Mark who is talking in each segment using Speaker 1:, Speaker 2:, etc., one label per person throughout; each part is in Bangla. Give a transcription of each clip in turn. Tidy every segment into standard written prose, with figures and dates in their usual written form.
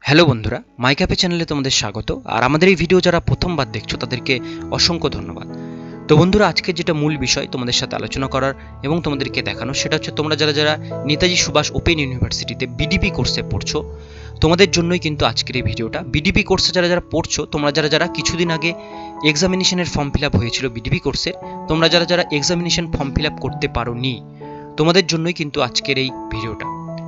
Speaker 1: হ্যালো বন্ধুরা, মাই ক্যাফে চ্যানেলে তোমাদের স্বাগত। আর আমাদের এই ভিডিও যারা প্রথমবার দেখছো তাদেরকে অসংখ্য ধন্যবাদ। তো বন্ধুরা, আজকে যেটা মূল বিষয় তোমাদের সাথে আলোচনা করার এবং তোমাদেরকে দেখানো, সেটা হচ্ছে তোমরা যারা নেতাজি সুভাষ ওপেন ইউনিভার্সিটিতে বিডিপি কোর্সে পড়ছো, তোমাদের জন্যই কিন্তু আজকের এই ভিডিওটা। বিডিপি কোর্সে যারা পড়ছো, তোমরা যারা কিছুদিন আগে এক্সামিনেশনের ফর্ম ফিল আপ হয়েছিল বিডিপি কোর্সের, তোমরা যারা এক্সামিনেশন ফর্ম ফিল আপ করতে পারোনি, তোমাদের জন্যই কিন্তু আজকের এই ভিডিওটা।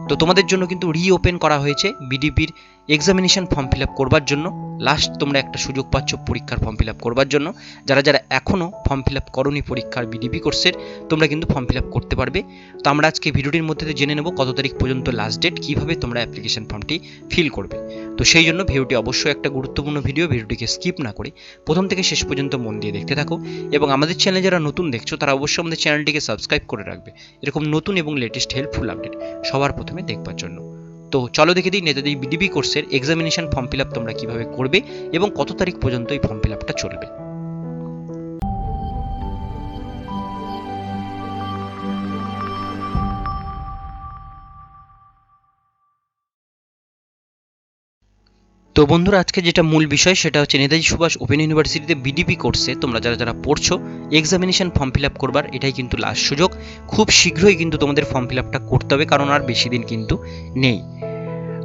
Speaker 1: তো তোমাদের জন্য কিন্তু রিওপেন করা হয়েছে বিডিপির এক্সামিনেশন ফর্ম ফিল আপ করবার জন্য। লাস্ট তোমরা একটা সুযোগ পাচ্ছ পরীক্ষার ফর্ম ফিল আপ করবার জন্য। যারা এখনও ফর্ম ফিল আপ করোনি পরীক্ষার বিডিপি কোর্সের, তোমরা কিন্তু ফর্ম ফিল আপ করতে পারবে। তো আমরা আজকে ভিডিওটির মধ্যে জেনে নেব কত তারিখ পর্যন্ত লাস্ট ডেট, কীভাবে তোমরা অ্যাপ্লিকেশন ফর্মটি ফিল করবে। তো সেই জন্য ভিডিওটি অবশ্যই একটা গুরুত্বপূর্ণ ভিডিও, ভিডিওটিকে স্কিপ না করে প্রথম থেকে শেষ পর্যন্ত মন দিয়ে দেখতে থাকো। এবং আমাদের চ্যানেলে যারা নতুন দেখছো তারা অবশ্যই আমাদের চ্যানেলটিকে সাবস্ক্রাইব করে রাখবে, এরকম নতুন এবং লেটেস্ট হেল্পফুল আপডেট সবার প্রথমে দেখবার জন্য। তো চলো দেখে দিই নেতাজি বিডিপি কোর্সের এক্সামিনেশন ফর্ম ফিল আপ তোমরা কিভাবে করবে এবং কত তারিখ পর্যন্ত এই ফর্ম ফিল আপটা চলবে। তো বন্ধুরা, আজকে যেটা মূল বিষয় সেটা হচ্ছে নেতাজি সুভাষ ওপেন ইউনিভার্সিটিতে বিডিপি কোর্সে তোমরা যারা পড়ছো এক্সামিনেশন ফর্ম ফিল আপ করবার এটাই কিন্তু লাস্ট সুযোগ। খুব শীঘ্রই কিন্তু তোমাদের ফর্ম ফিল আপটা করতে হবে, কারণ আর বেশি দিন কিন্তু নেই।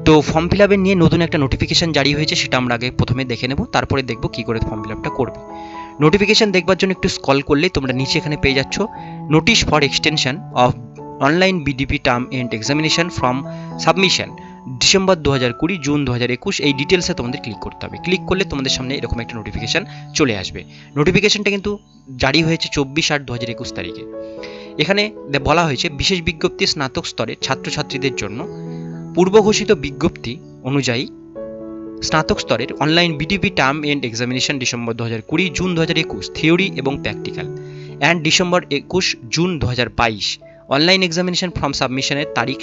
Speaker 1: তো ফর্ম ফিল আপের নিয়ে নতুন একটা নোটিফিকেশন জারি হয়েছে, সেটা আমরা আগে প্রথমে দেখে নেব, তারপরে দেখব কী করে ফর্ম ফিল আপটা করবে। নোটিফিকেশন দেখবার জন্য একটু স্ক্রল করলেই তোমরা নিচে এখানে পেয়ে যাচ্ছ notice for extension of online BDP term end examination from submission December 2020 June 2021, এই ডিটেলসে তোমাদের ক্লিক করতে হবে। ক্লিক করলে তোমাদের সামনে এরকম একটা নোটিফিকেশান চলে আসবে। নোটিফিকেশানটা কিন্তু জারি হয়েছে 24/8/2021 তারিখে। এখানে বলা হয়েছে বিশেষ বিজ্ঞপ্তি স্নাতক স্তরের ছাত্রছাত্রীদের জন্য পূর্ব ঘোষিত বিজ্ঞপ্তি অনুযায়ী স্নাতক স্তরের online BDP term end examination December 2020 June 2021 theory এবং practical and December 21 June 2022 online examination form সাবমিশনের তারিখ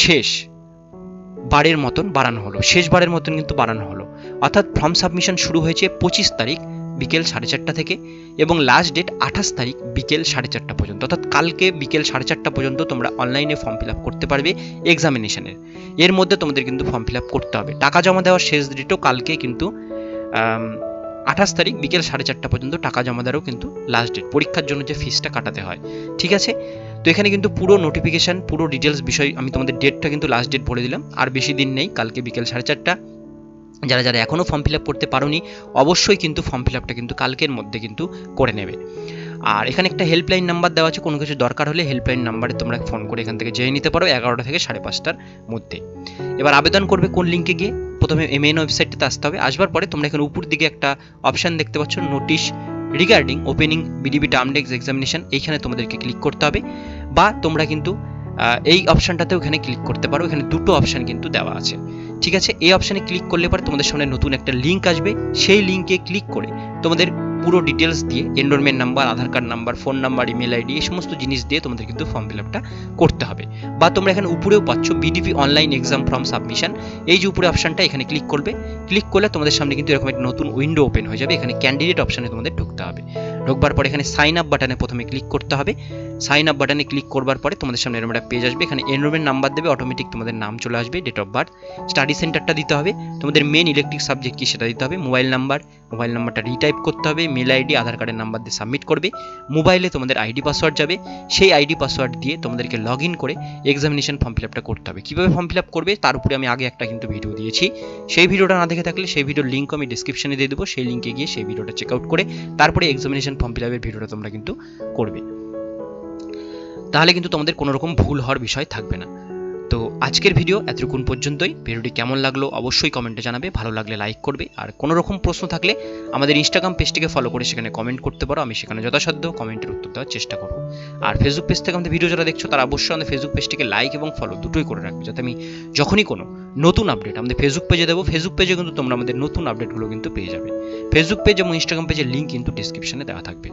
Speaker 1: শেষবারের মতন বাড়ানো হলো। শেষবারের মতন কিন্তু বাড়ানো হলো, অর্থাৎ ফর্ম সাবমিশন শুরু হয়েছে 25 তারিখ বিকেল 4:30 থেকে এবং লাস্ট ডেট 28 তারিখ বিকেল 4:30 পর্যন্ত, অর্থাৎ কালকে বিকেল 4:30 পর্যন্ত তোমরা অনলাইনে ফর্ম ফিল আপ করতে পারবে এক্সামিনেশনের। এর মধ্যে তোমাদের কিন্তু ফর্ম ফিল আপ করতে হবে। টাকা জমা দেওয়ার শেষ ডেটও কালকে, কিন্তু 28 তারিখ বিকেল 4:30 পর্যন্ত টাকা জমা দেওয়ারও কিন্তু লাস্ট ডেট, পরীক্ষার জন্য যে ফিসটা কাটাতে হয়। ঠিক আছে, তো এখানে কিন্তু পুরো নোটিফিকেশান, পুরো ডিটেলস বিষয় আমি তোমাদের ডেটটা কিন্তু লাস্ট ডেট বলে দিলাম। আর বেশি দিন নেই, কালকে বিকেল 4:30। যারা এখনও ফর্ম ফিল আপ করতে পারোনি, অবশ্যই কিন্তু ফর্ম ফিল আপটা কিন্তু কালকের মধ্যে কিন্তু করে নেবে। আর এখানে একটা হেল্পলাইন নাম্বার দেওয়া আছে, কোনো কিছু দরকার হলে হেল্পলাইন নাম্বারে তোমরা ফোন করে এখান থেকে জেনে নিতে পারো 11টা থেকে 5:30টার মধ্যে। এবার আবেদন করবে কোন লিঙ্কে গিয়ে, প্রথমে মেন ওয়েবসাইটটাতে আসতে হবে। আসবার পরে তোমরা এখানে উপর দিকে একটা অপশান দেখতে পাচ্ছ notice regarding opening BDP term examination, এইখানে তোমাদেরকে ক্লিক করতে হবে। বা তোমরা কিন্তু এই অপশানটাতেও এখানে ক্লিক করতে পারো, এখানে দুটো অপশান কিন্তু দেওয়া আছে। ঠিক আছে, এই অপশানে ক্লিক করলে পরে তোমাদের সামনে নতুন একটা লিঙ্ক আসবে। সেই লিঙ্কে ক্লিক করে তোমাদের পুরো ডিটেলস দিয়ে enrolment number, Aadhaar card number, phone number, email ID, এই সমস্ত জিনিস দিয়ে তোমাদের কিন্তু ফর্ম ফিল আপটা করতে হবে। বা তোমরা এখানে উপরেও পাচ্ছ BDP online exam form submission, এই যে উপরে অপশানটা, এখানে ক্লিক করবে। ক্লিক করলে তোমাদের সামনে কিন্তু এরকম একটা নতুন উইন্ডো ওপেন হয়ে যাবে। এখানে ক্যান্ডিডেট অপশানে তোমাদের ঢুকতে হবে। ঢোকবার পরে এখানে সাইন আপ বাটনে প্রথমে ক্লিক করতে হবে। সাইন আপ বাটনে ক্লিক করবার পরে তোমাদের সামনে এরকম একটা পেজ আসবে। এখানে এনরোলমেন্ট নাম্বার দেবে, অটোমেটিক তোমাদের নাম চলে আসবে, ডেট অফ বার্থ, স্টাডি সেন্টারটা দিতে হবে, তোমাদের মেন ইলেকট্রিক সাবজেক্ট কি সেটা দিতে হবে, মোবাইল নাম্বারটা রিটাইপ করতে হবে, মেল আইডি, আধার কার্ডের নাম্বার দিয়ে সাবমিট করবে। মোবাইলে তোমাদের আইডি পাসওয়ার্ড যাবে, সেই আইডি পাসওয়ার্ড দিয়ে তোমাদেরকে লগ ইন করে এক্সামিনেশন ফর্ম ফিল আপটা করতে হবে। কীভাবে ফর্ম ফিল আপ করবে তার উপরে আমি আগে একটা কিন্তু ভিডিও দিয়েছি, সেই ভিডিওটা না দেখে থাকলে সেই ভিডিওর লিঙ্ক আমি ডিসক্রিপশনে দিয়ে দেবো, সেই লিঙ্কে গিয়ে সেই ভিডিওটা চেক আউট করে তারপরে এক্সামিনেশন ফর্ম ফিল আপের ভিডিওটা তোমরা কিন্তু করবে। তাহলে কিন্তু তোমাদের কোনো রকম ভুল হওয়ার বিষয় থাকবে না। তো আজকের ভিডিও এতটুকুন পর্যন্তই। ভিডিওটি কেমন লাগলো অবশ্যই কমেন্টে জানাবে, ভালো লাগলে লাইক করবে। আর কোনো রকম প্রশ্ন থাকলে আমাদের ইনস্টাগ্রাম পেজটিকে ফলো করে সেখানে কমেন্ট করতে পারো, আমি সেখানে যথাসাধ্য কমেন্টের উত্তর দেওয়ার চেষ্টা করব। আর ফেসবুক পেজ থেকে আমাদের ভিডিও যারা দেখছো তারা অবশ্যই আমাদের ফেসবুক পেজটিকে লাইক এবং ফলো দুটোই করে রাখবে, যাতে আমি যখনই কোনো নতুন আপডেট আমাদের ফেসবুক পেজে দেবো, ফেসবুক পেজে কিন্তু তোমরা আমাদের নতুন আপডেটগুলো কিন্তু পেয়ে যাবে। ফেসবুক পেজ এবং ইনস্টাগ্রাম পেজের লিঙ্ক কিন্তু ডিসক্রিপশনে দেওয়া থাকবে।